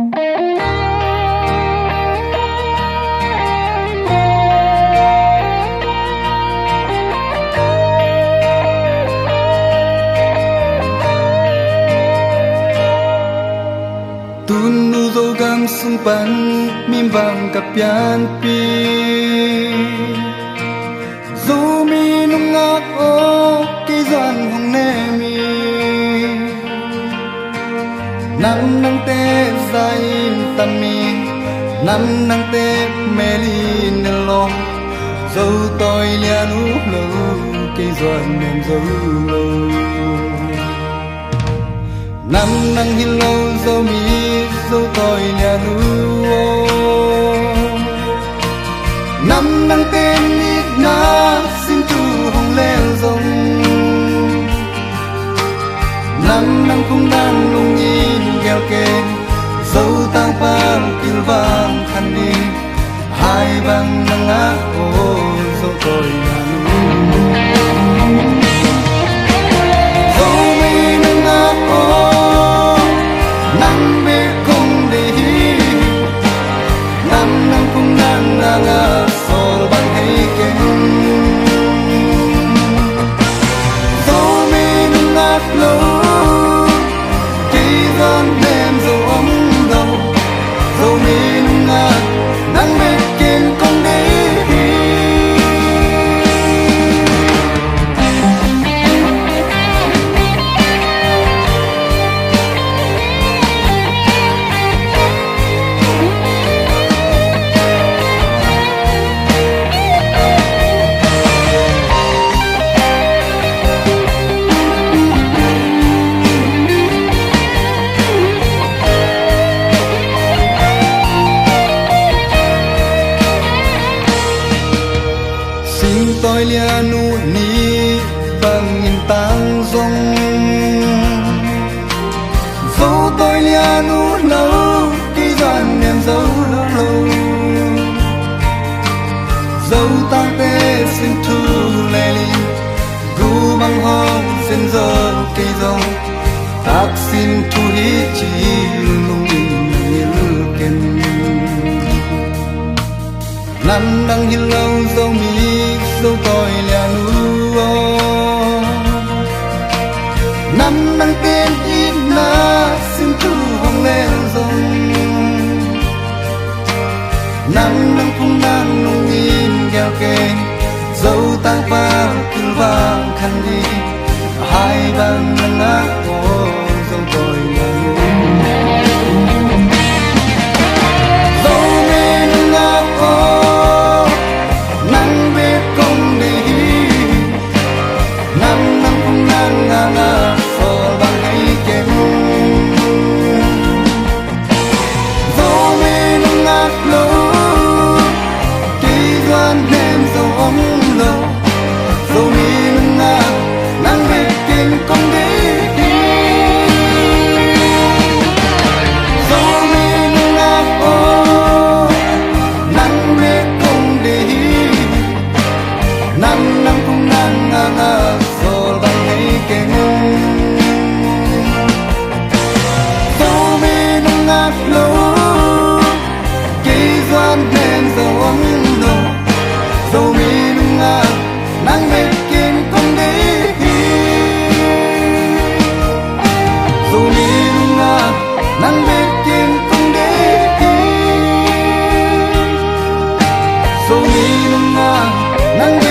Tunu zo gam sung pan mim bang kapian pi zo mi nung ngak o ki zan hong ne mi nam nang te zain tam mi nam nang te meli ne lo zo toi lia nu lo ki zan nem zo lo nam nang hi lo zo mi zo toi lia nu năm nang tên ít na xin tu hồng leo rồng năm nang cũng đang lung nhìn gheo kề dấu tang pang kil vang khăn đi hai bang nang á ô dấu tôi là nu dấu mi nang á ô năm bê không để hi năm nang cũng đang ngang á sol bang hay ken dấu mi nang á lâu khi giòn đêm dấu ấm đầu dấu mi nang á nắng bê ken không để hi tôi lia nu ni bằng nhìn tang rong dấu tôi lia nu lâu khi dần em dấu lâu dấu tang tê xin thu lê li gu băng hong xin giờ cây rong tác xin thu hi chi lung in ken năm đang hi lâu dấu mi dấu tôi lia nu năm nang tên ít na xin thu hồng lên rồng năm nang cũng đang nung in gheo kề dấu tang pang kil vang khăn đi hai bang nang á ô dấu tôi lia nu dấu mi nang á ô nang bê công để hi năm nang cũng nang ngang á sol bang hay ken dấu mi nang á lâu khi doan đêm dấu ấm lâu dấu mi nang á nang bê ken công để hi dấu mi nang á ô nang bê công để hi năm nang cũng nang ngang á sol bang hay ken dấu mi nang á lâu khi doan đêm dấu ấm lâu dấu mi nang á nang bê ken công để hi dấu mi nang á nang bê ken công để hi dấu mi nang á nang bê